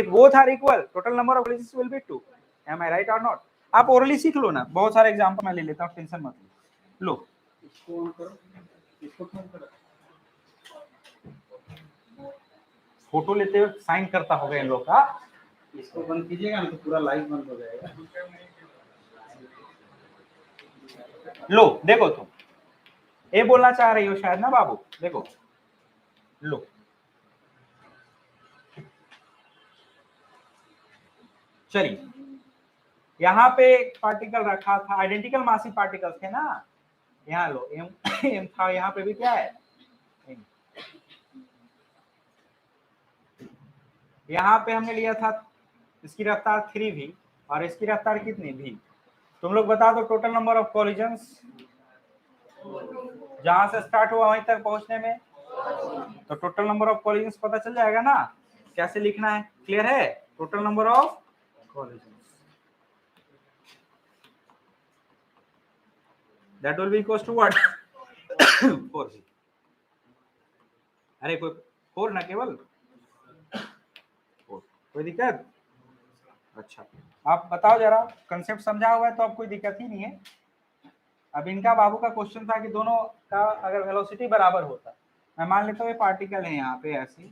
If both are equal total number of colleges will be 2। Am I right और not? आप orally सीख लो ना, बहुत सारे एग्जांपल मैं ले लेता हूँ, टेंशन मत लो। इसको ऑन करो, इसको ऑन करो। फोटो लेते हुए साइन करता होगा इन लोग का। इसको बंद कीजिएगा ना तो पूरा लाइव बंद हो जाएगा। लो देखो, तुम ये बोलना चाह रही हो शायद ना बाबू, देखो लो चलिए, यहाँ पे एक पार्टिकल रखा था, आइडेंटिकल मासिव पार्टिकल्स थे ना, यहाँ लो एम एम था, यहाँ पे भी क्या है M। यहाँ पे हमने लिया था इसकी रफ्तार 3v और इसकी रफ्तार कितनी v। तुम लोग बता दो टोटल नंबर ऑफ कॉलिजन्स जहां से स्टार्ट हुआ वहीं तक पहुंचने में, तो टोटल नंबर ऑफ कॉलिजन्स पता चल जाएगा ना। कैसे लिखना है, क्लियर है? Total number of collisions that will be equals to what 4v। अरे कोई 4 ना केवल 4, कोई दिक्कत? अच्छा आप बताओ जरा, कंसेप्ट समझा हुआ है तो अब कोई दिक्कत ही नहीं है। अब इनका बाबू का क्वेश्चन था कि दोनों का अगर वेलोसिटी बराबर होता, मैं मान लेता हूँ ये पार्टिकल है यहाँ पे ऐसे,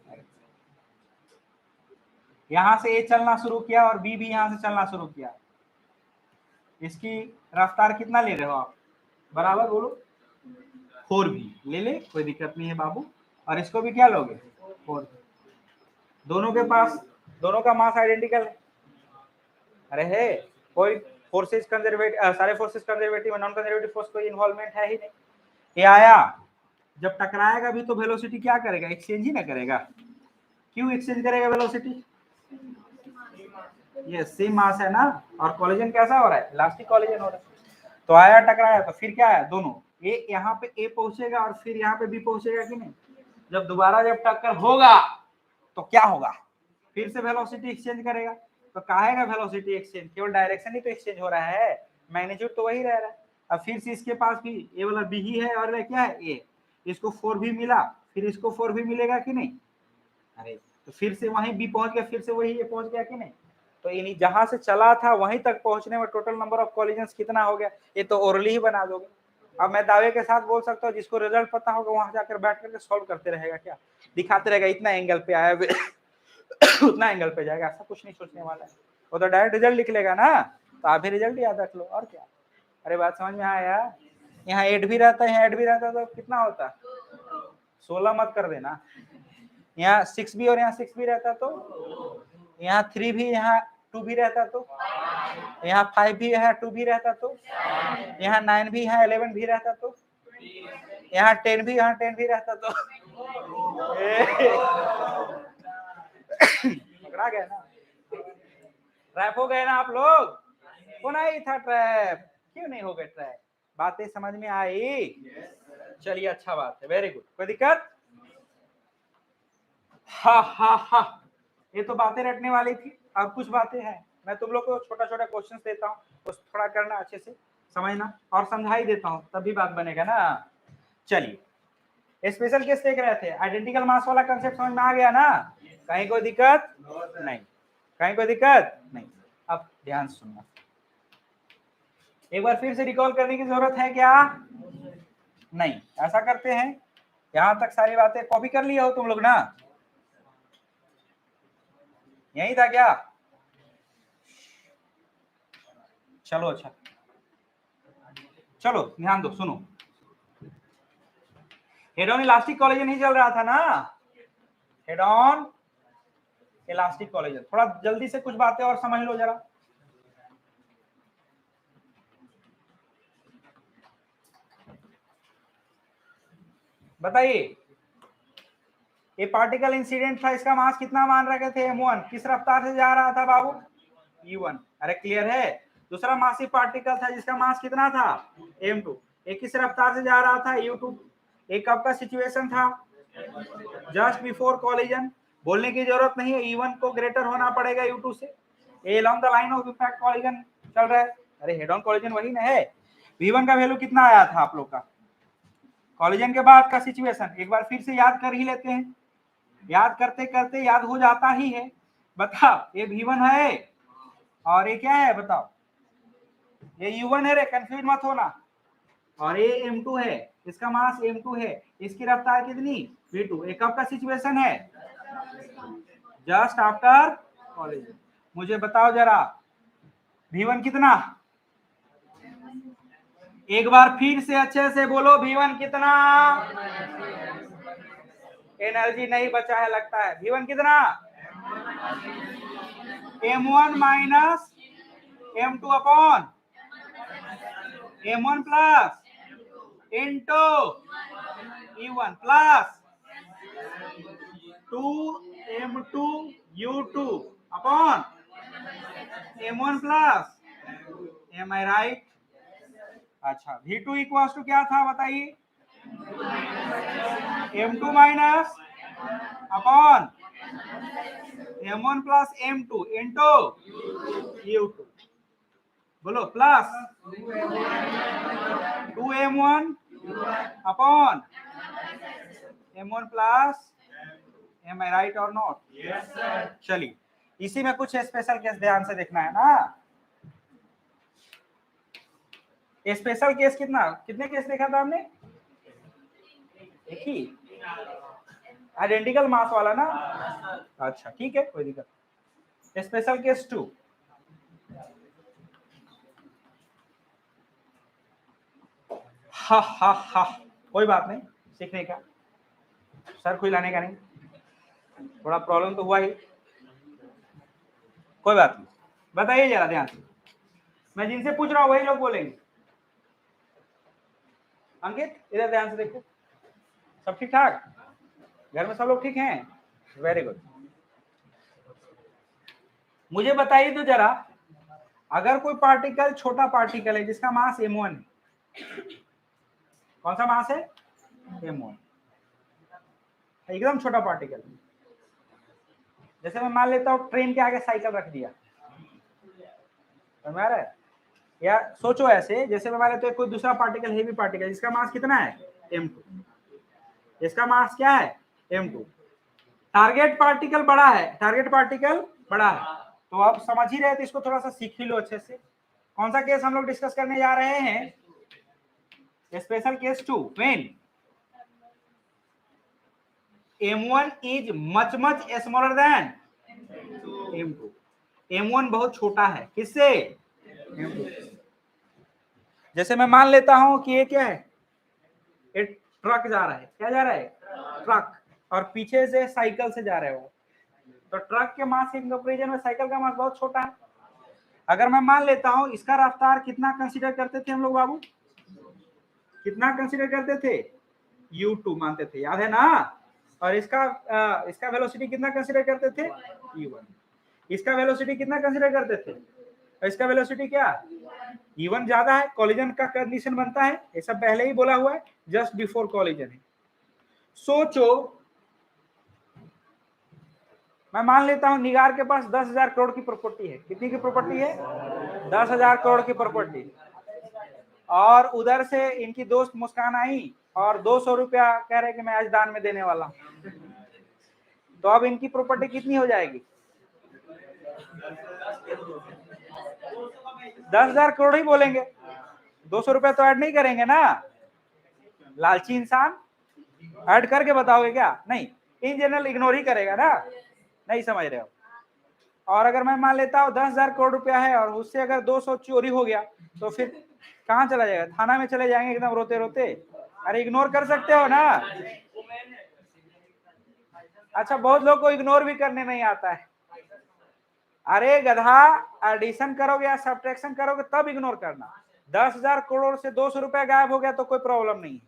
यहाँ से ए चलना शुरू किया और बी भी यहाँ से चलना शुरू किया, इसकी रफ्तार कितना ले रहे हो आप? बराबर बोलो 4v ले ले, कोई दिक्कत नहीं है बाबू। और इसको भी क्या लोगे 4। दोनों के पास, दोनों का मास आइडेंटिकल है। अरे है कोई फोर्सेस कंजर्वेटिव, सारे फोर्सेस कंजर्वेटिव और नॉन कंजर्वेटिव फोर्स कोई इन्वॉल्वमेंट है ही नहीं। ये आया, जब टकराएगा भी तो वेलोसिटी क्या करेगा, एक्सचेंज ही ना करेगा। क्यों एक्सचेंज करेगा वेलोसिटी? ये सेम मास है ना, और कॉलिजन कैसा हो रहा है, इलास्टिक कॉलिजन हो रहा है। तो आया टकराया तो फिर क्या है, दोनों ए यहाँ पे ए पहुंचेगा और फिर यहाँ पे बी पहुंचेगा कि नहीं। जब दोबारा जब टक्कर होगा तो क्या होगा, फिर से वेलोसिटी एक्सचेंज करेगा। तो कहेगा वेलोसिटी एक्सचेंज, केवल डायरेक्शन ही तो एक्सचेंज हो रहा है, मैग्नीट्यूड तो वही रह रहा है। अब फिर से इसके पास भी ये वाला बी ही है और क्या है ए, इसको 4 भी मिला, फिर इसको 4 भी मिलेगा कि नहीं। अरे तो फिर से वहीं बी पहुंच गया, फिर से वही ये पहुंच गया कि नहीं। तो यानी जहां से चला था वहीं तक पहुंचने में टोटल नंबर ऑफ कॉलिजन्स कितना हो गया, ये तो ओरली ही बना दोगे। अब मैं दावे के साथ बोल सकता हूँ, जिसको रिजल्ट पता होगा वहां जाकर बैठ करके सॉल्व करते रहेगा, क्या दिखाते रहेगा, इतना एंगल पे आया उतना एंगल पे जाएगा, ऐसा कुछ नहीं सोचने वाला है। वो तो डायरेक्ट रिजल्ट लिख लेगा ना, तो आप भी रिजल्ट याद रख लो और क्या। अरे बात समझ में आया? यहाँ 8 भी रहता है, यहाँ 8 भी रहता है, तो कितना होता, 16 मत कर देना। यहाँ 6 भी और यहाँ 6 भी रहता तो, यहाँ 3 भी, यहाँ 2 भी रहता तो, यहाँ 5 भी है 2 भी रहता तो, यहाँ 9 भी है 11 भी रहता तो, यहाँ 10 भी, यहाँ 10 भी रहता तो पकड़ा गया ना, ट्रैप हो गए ना आप लोग। होना ही था ट्रैप, क्यों नहीं हो गए ट्रैप? बातें समझ में आई? चलिए अच्छा बात है, वेरी गुड, कोई दिक्कत? हा हा हा, ये तो बातें रटने वाली थी, अब कुछ बातें हैं। मैं तुम लोग को छोटा छोटा क्वेश्चन देता हूँ, उस थोड़ा करना, अच्छे से समझना, और समझा ही देता हूँ तभी बात बनेगा ना। चलिए स्पेशल केस देख रहे थे, आइडेंटिकल मास वाला कंसेप्ट समझ में आ गया ना? कहीं कोई दिक्कत नहीं, कहीं कोई दिक्कत नहीं। अब ध्यान सुनना, एक बार फिर से रिकॉल करने की जरूरत है क्या? नहीं, ऐसा करते हैं, यहां तक सारी बातें कॉपी कर लिया हो तुम लोग ना? यही था क्या? चलो अच्छा, चलो ध्यान दो, सुनो। हेड ऑन इलास्टिक कॉलिजन ही चल रहा था ना, हेड ऑन इलास्टिक कॉलिजन। थोड़ा जल्दी से कुछ बातें और समझ लो जरा। बताइए, ये पार्टिकल इंसिडेंट था, इसका मास कितना मान रखे थे m1, किस रफ्तार से जा रहा था बाबू? u1। अरे क्लियर है? दूसरा मासिव पार्टिकल था जिसका मास कितना था m2, एक किस रफ्तार से जा रहा था u2। एक कब का सिचुएशन था? Just before collision. बोलने की जरूरत नहीं है, e1 को ग्रेटर होना पड़ेगा u2 से। A along the line of impact collision चल रहा है। अरे हेड ऑन कॉलिजन वही ना है। v1 का वैल्यू कितना आया था आप लोग का कॉलिजन के बाद का सिचुएशन? एक बार फिर से याद कर ही लेते हैं, याद करते करते याद हो जाता ही है। बताओ, ये V1 है और ये क्या है बताओ, ये U1 है रे, कंफ्यूज मत होना। और ये M2 है, इसका मास M2 है, इसकी रफ्तार कितनी V2। ये कब का सिचुएशन है, जस्ट आफ्टर कॉलेज। मुझे बताओ जरा V1 कितना, एक बार फिर से अच्छे से बोलो, V1 कितना। एनर्जी नहीं बचा है लगता है। V1 कितना, M1 minus M2 upon M1 plus into E1 plus 2M2 U2 upon M1 plus, am I right. अच्छा, V2 इक्वल्स टू क्या था बताइए, M2 minus upon M1 plus M2 into U2, बोलो plus 2M1 upon M1 plus, am I right और not? Yes sir. चलिए, इसी में कुछ स्पेशल केस ध्यान से देखना है ना। स्पेशल केस कितने केस देखा था हमने, एक ही, आइडेंटिकल मास वाला ना। अच्छा ठीक है, कोई दिक्कत। स्पेशल केस 2, हा हा हा, कोई बात नहीं, सीखने का, सर कोई लाने का नहीं, थोड़ा प्रॉब्लम तो हुआ ही, कोई बात नहीं। बताइए जरा ध्यान से, मैं जिनसे पूछ रहा हूँ वही लोग बोलेंगे। अंकित इधर ध्यान से देखो, सब ठीक ठाक, घर में सब लोग ठीक हैं? Very good. मुझे बताइए तो जरा, अगर कोई पार्टिकल, छोटा पार्टिकल है जिसका मास m1 है, कौन सा मास है, m1, एकदम छोटा पार्टिकल, जैसे मैं मान लेता हूँ ट्रेन के आगे साइकिल रख दिया, समझ आ रहा है? या सोचो ऐसे, जैसे मैं मान लेता हूँ कोई दूसरा पार्टिकल, हेवी पार्टिकल, जिसका मास कितना है, m2, इसका मास क्या है, m2, टारगेट पार्टिकल बड़ा है, टारगेट पार्टिकल बड़ा है, तो आप समझ ही रहे थे, इसको थोड़ा सा सीख ही लो अच्छे से। कौन सा केस हम लोग डिस्कस करने जा रहे हैं, special case 2, when M1 is much much smaller than M2, M1 बहुत छोटा है किससे, M2। जैसे मैं मान लेता हूं कि ये क्या है, एक ट्रक जा रहा है, क्या जा रहा है, ट्रक, और पीछे से साइकिल से जा रहे हो, तो ट्रक के मास के कंपैरिजन में साइकिल का मास बहुत छोटा है। अगर मैं मान लेता हूं इसका रफ्तार कितना कंसीडर करते थे हम लोग बाबू, कितना कंसीडर करते थे, U2 मानते थे, याद है ना। और इसका वेलोसिटी कितना कंसीडर करते थे, E1। इसका वेलोसिटी कितना कंसीडर करते थे, और इसका वेलोसिटी क्या, E1 ज्यादा है, कॉलिजन का कंडीशन बनता है, ये सब पहले ही बोला हुआ है, जस्ट बिफोर कॉलिजन है। सोचो, मैं मान लेता हूं निगार के पास 10,000 करोड़ की प्रॉपर्टी है, कितनी की प्रॉपर्टी है, 10,000 करोड़ की प्रॉपर्टी, और उधर से इनकी दोस्त मुस्कान आई और 200 रुपया कह रहे कि मैं आज दान में देने वाला हूं, तो अब इनकी प्रॉपर्टी कितनी हो जाएगी, 10,000 करोड़ ही बोलेंगे, 200 रुपया तो ऐड नहीं करेंगे ना, लालची इंसान ऐड करके बताओगे क्या, नहीं, इन जनरल इग्नोर ही करेगा ना, नहीं समझ रहे हो। और अगर मैं मान लेता हूँ 10,000 करोड़ रुपया है और उससे अगर 200 चोरी हो गया, तो फिर कहाँ चला जाएगा, थाना में चले जाएंगे एकदम रोते रोते, अरे इग्नोर कर सकते हो ना। अच्छा, बहुत लोग को इग्नोर भी करने नहीं आता है, अरे गधा, एडिशन करोगे या सब्ट्रैक्शन करोगे तब इग्नोर करना। 10,000 करोड़ से 200 रुपया गायब हो गया तो कोई प्रॉब्लम नहीं है,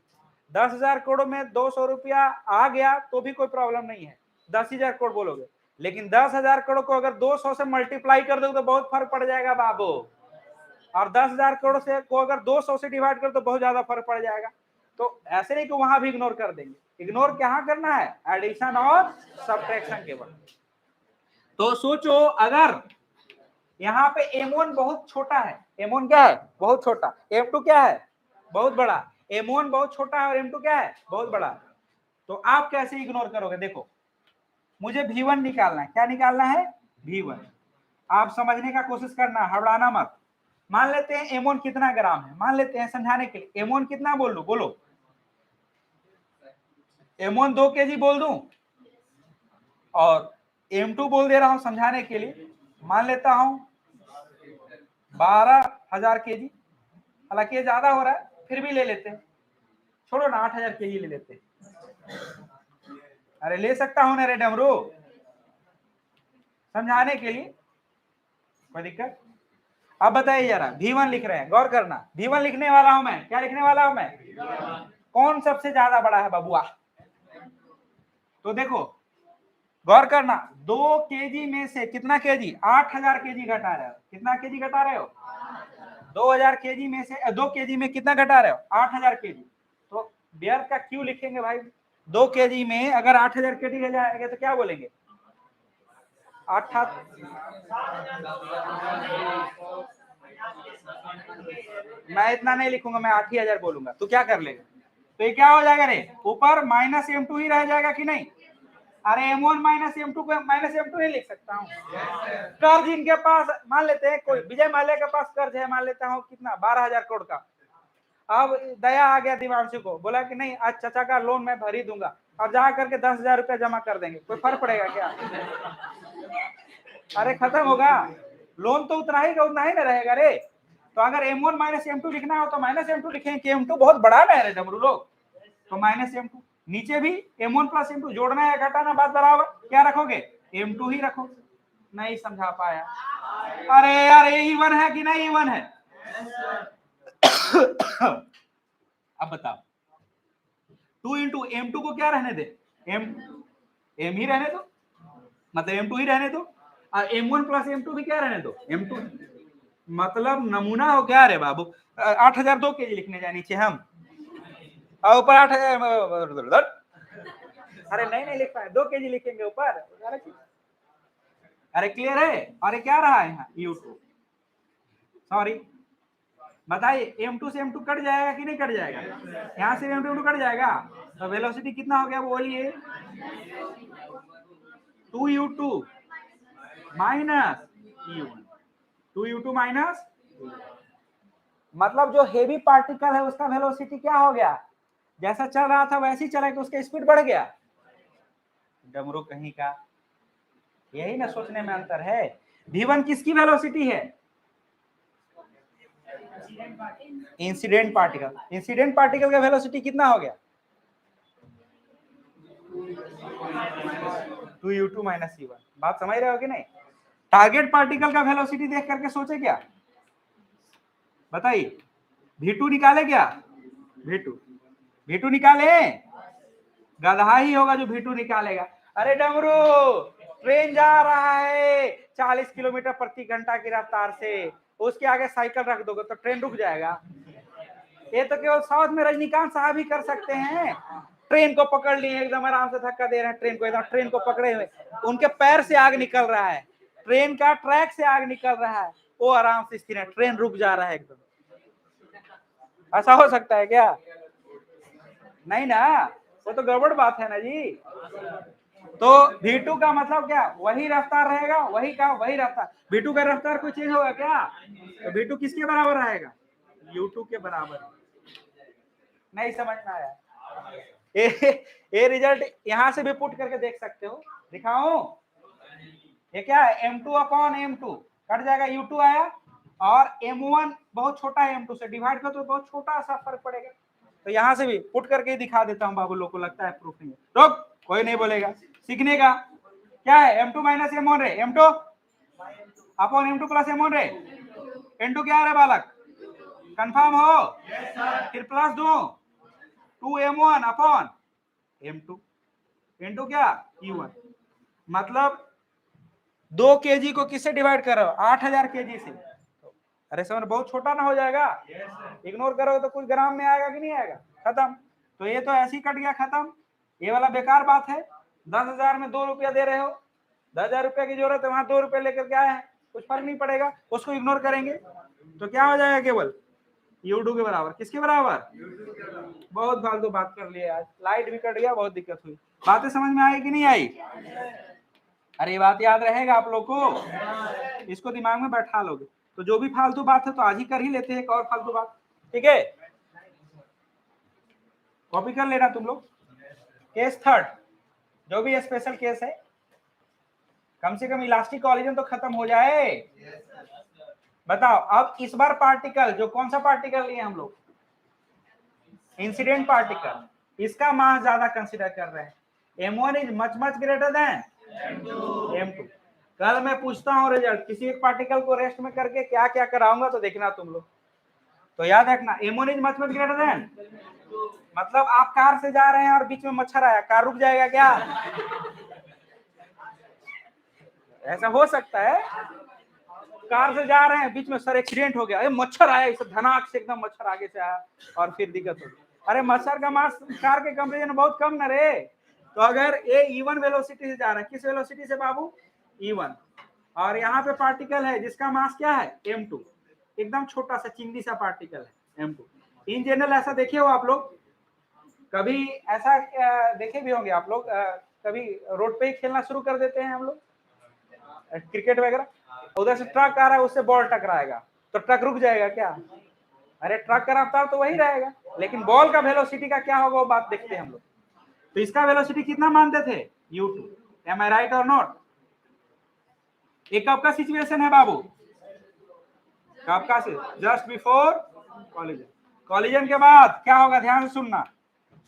10,000 करोड़ में 200 रुपया आ गया तो भी कोई प्रॉब्लम नहीं है, 10,000 करोड़ बोलोगे, लेकिन 10,000 करोड़ को अगर 200 से मल्टीप्लाई कर दो तो बहुत फर्क पड़ जाएगा बाबू, और 10,000 करोड़ से को अगर 200 से डिवाइड कर तो बहुत ज्यादा फर्क पड़ जाएगा। तो ऐसे नहीं कि वहां भी इग्नोर कर देंगे, इग्नोर कहाँ करना है, एडिशन और सब्ट्रैक्शन के वक्त। तो सोचो, अगर यहाँ पे M1 बहुत छोटा है, M1 क्या है, बहुत छोटा, M2 क्या है, बहुत बड़ा, M1 बहुत छोटा है और M2 क्या है, बहुत बड़ा, तो आप कैसे इग्नोर करोगे। देखो, मुझे V1 निकालना है, क्या निकालना है, V1। आप समझने का कोशिश करना, हड़बड़ाना मत। मान लेते हैं M1 कितना ग्राम है, मान लेते हैं समझाने के लिए M1 कितना बोल दो, बोलो M1 2 kg बोल दूं और M2 बोल दे रहा हूं समझाने के लिए, मान लेता हूं 12,000 kg। हालांकि ये ज्यादा हो रहा है, फिर भी ले लेते हैं, छोड़ो ना 8,000 kg ले लेते हैं। अरे ले सकता हूं ना रे डमरू, समझाने के लिए, कोई दिक्कत? अब बताइए जरा, V1 लिख रहे हैं, गौर करना, V1 लिखने वाला हूं मैं, क्या लिखने वाला हूं मैं? कौन सबसे ज्यादा बड़ा है बबुआ? तो देखो गौर करना, 2 kg में से कितना kg? 8,000 kg घटा रहे हो। कितना kg घटा रहे हो? 2,000 kg में से 2 kg में कितना घटा रहे हो? 8,000 kg। तो व्यर्थ का क्यों लिखेंगे भाई? 2 kg में अगर 8,000 kg ले जाएंगे तो क्या बोलेंगे? 8 मैं इतना नहीं लिखूंगा, मैं 8,000 बोलूंगा। तू क्या कर लेगा? तो ये क्या हो जाएगा रे? ऊपर -M2 ही रह जाएगा कि नहीं? अरे M1 -M2 को -M2 नहीं लिख सकता हूँ। कर्ज इनके पास, मान लेते हैं कोई विजय माल्या के पास कर्ज है, मान लेता हूँ कितना, 12,000 करोड़ का। अब दया आ गया दिवांशु को, बोला कि नहीं आज चाचा का लोन मैं भर ही दूंगा, और जा करके 10,000 रुपया जमा कर देंगे, कोई फर्क पड़ेगा क्या? अरे खत्म होगा लोन, तो उतना ही का उतना ही ना रहेगा रे। तो अगर M1 -M2 लिखना हो तो -M2 लिखेंगे कि M2 बहुत बड़ा ना है डमरू लोग, तो -M2। नीचे भी M1 + M2 जोड़ना या घटाना, बात बराबर, क्या रखोगे? M2 ही रखो। नहीं समझा पाया? अरे यार ये इवन है कि नहीं इवन है? अब बताओ, 2 × M2 को क्या रहने दे? M ही रहने दो, मतलब M2 ही रहने दो, और M1 + M2 भी क्या रहने दो? M2। मतलब नमूना हो क्या रे बाबू? 8,000 2 kg लिखने जाए नीचे हम, और ऊपर 8,000। अरे नहीं लिख पाए, 2 kg लिखेंगे ऊपर। अरे क्लियर है? अरे क्या रहा है यहाँ? U2, सॉरी बताइए, M2 से M2 कट जाएगा कि नहीं कट जाएगा? यहाँ से M2 कट जाएगा, तो वेलोसिटी कितना हो गया? वो बोलिए 2U2 - U1, 2U2 माइनस, मतलब जो हेवी पार्टिकल है उसका वेलोसिटी क्या हो गया? जैसा चल रहा था वैसे ही चला कि उसका स्पीड बढ़ गया। डमरू कहीं का, यही ना सोचने में अंतर है। V1 किसकी वेलोसिटी है? Incident particle. इंसिडेंट पार्टिकल का वेलोसिटी कितना हो गया? 2U2 - U1। बात समझ रहे हो कि नहीं? टारगेट पार्टिकल का वेलोसिटी देख करके सोचे क्या? बताइए, V2 निकाले क्या? V2 निकाले? गधा ही होगा जो V2 निकालेगा। अरे डमरू, ट्रेन जा रहा है 40 किलोमीटर प्रति घंटा की रफ्तार से, उसके आगे साइकिल रख दोगे तो ट्रेन रुक जाएगा? ये तो केवल साउथ में रजनीकांत साहब ही कर सकते हैं। ट्रेन को पकड़ लिए, एकदम आराम से धक्का दे रहे हैं ट्रेन को, एकदम ट्रेन को पकड़े हुए, उनके पैर से आग निकल रहा है, ट्रेन का ट्रैक से आग निकल रहा है, वो आराम से स्थिर है, ट्रेन रुक जा रहा है एकदम। ऐसा हो सकता है क्या? नहीं ना, वो तो गड़बड़ बात है ना जी। तो V2 का मतलब क्या? वही रफ्तार रहेगा, वही का वही रफ्तार। V2 का रफ्तार कोई चेंज होगा क्या? तो V2 किसके बराबर रहेगा? U2 के बराबर। नहीं समझ में आया? ये रिजल्ट यहां से भी पुट करके देख सकते हो, दिखाऊं? ये क्या है? M2/M2 कट जाएगा, U2 आया, और M1 बहुत छोटा है, M2 से डिवाइड कर तो बहुत छोटा सा फर्क पड़ेगा। तो यहां से भी पुट करके दिखा देता हूं, बाबू लोग को लगता है प्रूफ नहीं है, रुक, कोई नहीं बोलेगा, सीखने का। क्या है? M2 - M1 रे, M2/M2 + M1 रे, N2 क्या है बालक? कंफर्म हो? फिर प्लस दो, 2M1/M2, N2 क्या? U1। मतलब 2 kg को किससे डिवाइड कर रहे हो? 8,000 kg से। अरे समझ, बहुत छोटा ना हो जाएगा? इग्नोर करोगे तो कुछ ग्राम में आएगा कि नहीं आएगा? खत्म। तो ये तो ऐसे ही कट गया, खत्म। ये वाला बेकार बात है। 10,000 में 2 रुपया दे रहे हो, 10,000 रुपया की जरूरत है, वहां 2 रुपये लेकर के आए हैं, कुछ फर्क नहीं पड़ेगा, उसको इग्नोर करेंगे तो क्या हो जाएगा? केवल U2 के बराबर। किसके बराबर? बहुत फालतू बात कर लिए आज, लाइट भी कट गया, बहुत दिक्कत हुई। बातें समझ में आई कि नहीं आई? अरे ये बात याद रहेगा आप लोग को, इसको दिमाग में बैठा लोगे। तो जो भी फालतू बात है तो आज ही कर ही लेते हैं एक और फालतू बात, ठीक है? कॉपी कर लेना तुम लोग। केस थर्ड, जो भी स्पेशल केस है, कम से कम इलास्टिक कॉलिजन तो खत्म हो जाए। बताओ अब इस बार पार्टिकल, जो कौन सा पार्टिकल लिए हम लोग, इंसिडेंट पार्टिकल, इसका मास ज्यादा कंसीडर कर रहे हैं। M1 is much greater than M2। कल मैं पूछता हूँ रिजल्ट, किसी एक पार्टिकल को रेस्ट में करके क्या क्या कराऊंगा तो देखना तुम लोग। तो याद रखना M1 is much greater than, मतलब आप कार से जा रहे हैं और बीच में मच्छर आया, कार रुक जाएगा क्या? ऐसा हो सकता है, कार से जा रहे हैं बीच में सर एक्सीडेंट हो गया, मच्छर आया, इसे धनाक से एकदम मच्छर आगे से आया और फिर दिक्कत हो गई। अरे मच्छर का मास कार के कंपेरिजन बहुत कम न रे। तो अगर ये E1 वेलोसिटी से जा रहा है, किस वेलोसिटी से बाबू? E1, और यहाँ पे पार्टिकल है जिसका मास क्या है? M2, एकदम छोटा सा चिंदी सा पार्टिकल है M2। इन जनरल ऐसा देखे हो आप लोग कभी? ऐसा देखे भी होंगे आप लोग, कभी रोड पे ही खेलना शुरू कर देते हैं हम लोग क्रिकेट वगैरह, उधर से ट्रक आ रहा है उससे बॉल टकराएगा तो ट्रक रुक जाएगा क्या? अरे ट्रक का रफ्तार तो वही रहेगा, लेकिन बॉल का वेलोसिटी का क्या होगा वो बात देखते हैं हम लोग। तो इसका वेलोसिटी कितना मानते थे? U2। एम आई राइट और नॉट? एक कब का सिचुएशन है बाबू? कब का? Just before collision. कॉलिजन के बाद क्या होगा ध्यान से सुनना।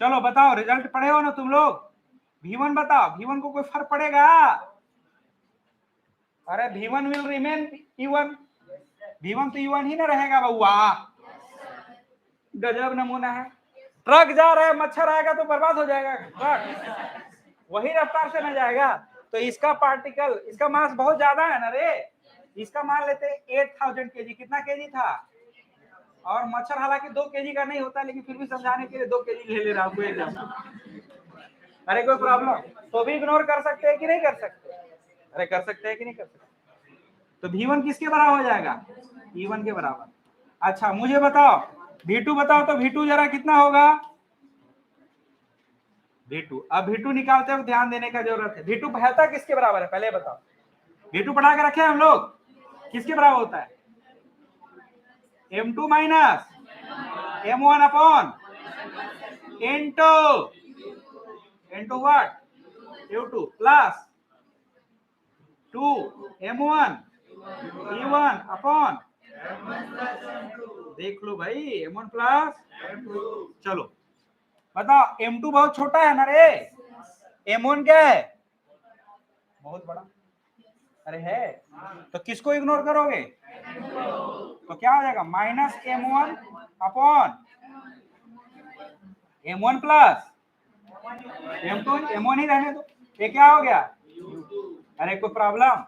चलो बताओ, रिजल्ट पढ़े हो ना तुम लोग? V1 बताओ, V1 को कोई फर्क पड़ेगा? अरे V1 will remain E1, V1 तो E1 ही ना रहेगा बउआ। गजब नमूना है। ट्रक जा रहा है, मच्छर आएगा तो बर्बाद हो जाएगा ट्रक, वही रफ्तार से न जाएगा। तो इसका पार्टिकल, इसका मास बहुत ज्यादा है ना रे। इसका मान लेते 8000 kg, कितना केजी था? और मच्छर हालांकि 2 kg का नहीं होता, लेकिन फिर भी समझाने के लिए 2 kg ले रहा हूँ एकदम। अरे कोई प्रॉब्लम तो भी इग्नोर कर सकते हैं कि नहीं कर सकते? अरे कर सकते हैं कि नहीं कर सकते? तो V1 किसके बराबर हो जाएगा? E1 के बराबर। अच्छा मुझे बताओ V2 बताओ, तो V2 जरा कितना होगा? V2, अब V2 निकालते वक्त ध्यान देने का जरूरत है। V2 पहलता किसके बराबर है पहले बताओ? V2 पढ़ा के रखे हम लोग, किसके बराबर होता है? M2 minus M1 upon N2 what? U2 plus 2 M1 E1 upon, देख लो भाई M1 प्लस। चलो बताओ M2 बहुत छोटा है ना रे, M1 क्या है? बहुत बड़ा। अरे है, तो किसको इग्नोर करोगे? तो क्या हो जाएगा? Minus M1 upon M1 plus M2, M1 ही रहने दो। ये क्या हो गया? अरे कोई प्रॉब्लम?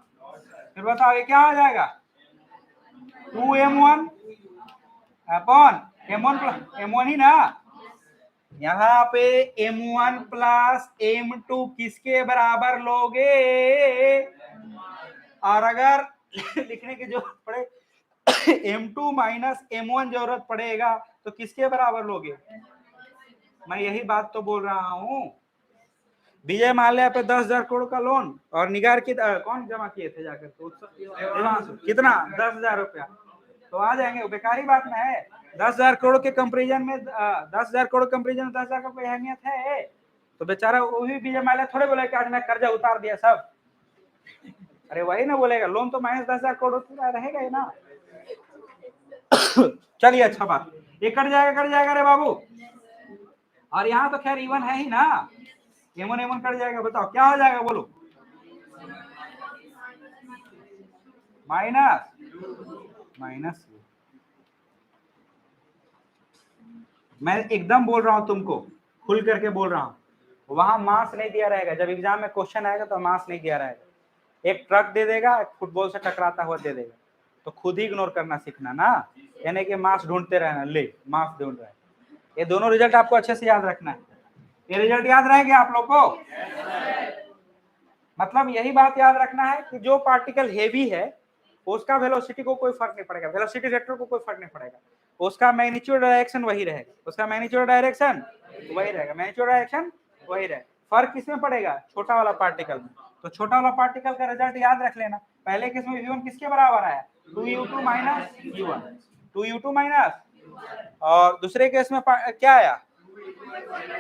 फिर बताओ ये क्या हो जाएगा? 2M1 upon M1 plus M1 ही ना। यहाँ पे M1 प्लस M2 किसके बराबर लोगे? और अगर लिखने की जरूरत पड़े M2 माइनस M1 जरूरत पड़ेगा तो किसके बराबर लोगे? मैं यही बात तो बोल रहा हूँ। विजय माल्या पे 10,000 करोड़ का लोन, और निगार की कौन जमा किए थे जाकर? तो कितना? 10,000 रुपया। तो आ जाएंगे, बेकारी बात ना है। 10,000 करोड़ के कंपेरिजन में 10,000 करोड़ कंपेरिजन में 10,000 का कोई अहमियत है? तो बेचारा वो भी विजय माल्या थोड़े बोले कि आज मैं कर्जा उतार दिया सब। अरे वही ना बोलेगा, लोन तो माइनस 10,000 करोड़ रहेगा ही ना। चलिए अच्छा बात, ये कट जाएगा रे बाबू। और यहाँ तो खैर E1 है ही ना, M1 कट जाएगा। बताओ क्या हो जाएगा बोलो? माइनस मैं एकदम बोल रहा हूं तुमको, खुल करके बोल रहा हूं। वहां मास नहीं दिया रहेगा, जब एग्जाम में क्वेश्चन आएगा तो मास नहीं दिया रहेगा। एक ट्रक दे देगा, फुटबॉल से टकराता हुआ दे देगा, तो खुद ही इग्नोर करना सीखना ना, यानी कि मास ढूंढते रहना, ले मास ढूंढ रहा है। ये दोनों रिजल्ट आपको अच्छे से याद रखना है। ये रिजल्ट याद रहेगा आप लोग को? मतलब यही बात याद रखना है कि जो पार्टिकल हेवी है उसका वेलोसिटी को कोई फर्क नहीं पड़ेगा, वेलोसिटी वेक्टर को कोई फर्क नहीं पड़ेगा, उसका मैग्नीट्यूड डायरेक्शन वही रहेगा, उसका मैग्नीट्यूड डायरेक्शन वही रहेगा, मैग्नीट्यूड डायरेक्शन वही रहेगा। फर्क किसमें पड़ेगा? छोटा वाला पार्टिकल में। तो छोटा वाला पार्टिकल का रिजल्ट याद रख लेना। पहले केस में v1 किसके बराबर आया, 2u2 minus u1, 2u2 minus, और दूसरे केस में क्या आया,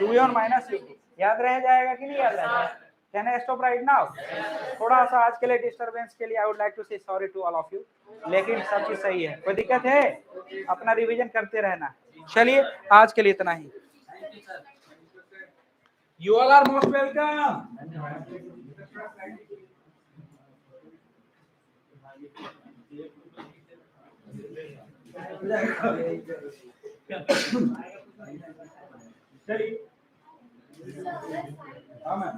2u1 माइनस u2। याद रह जाएगा कि नहीं याद रहेगा? Can I stop right now? थोड़ा सा आज के लिए डिस्टरबेंस के लिए I would like to say sorry to all of you, लेकिन सब चीज सही है, कोई दिक्कत है? अपना रिवीजन करते रहना। चलिए आज के लिए इतना ही। You all are most welcome. चलिए हाँ मैम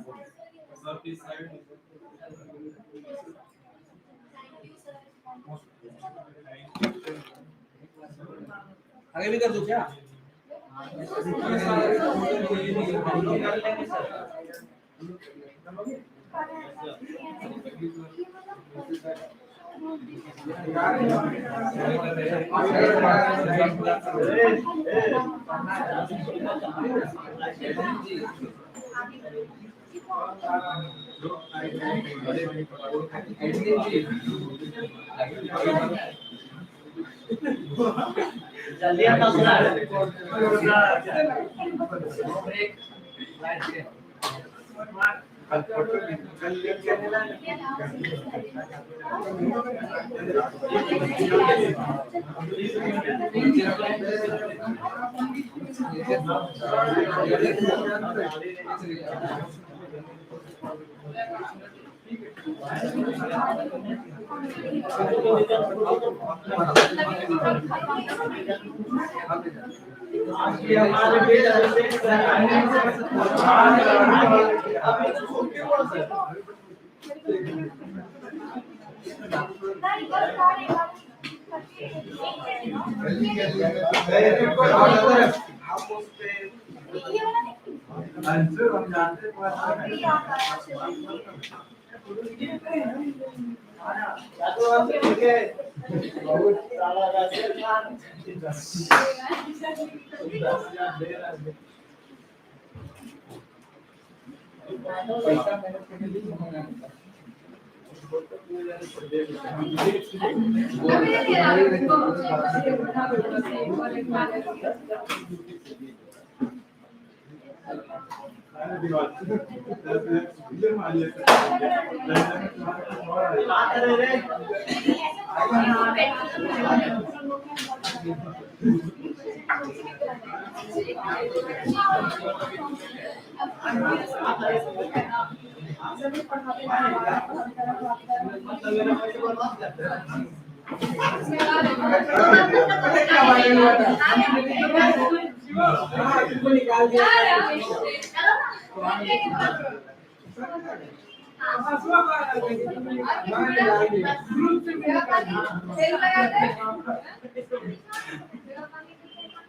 आगे भी कर दूं क्या?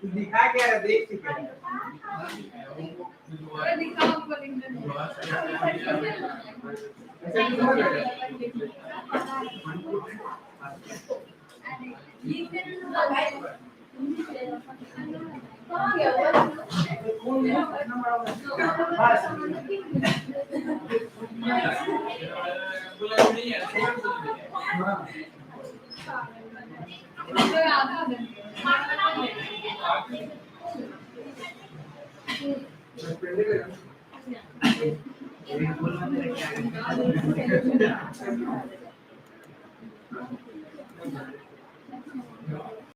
दिखा क्या है, देख ठीक है।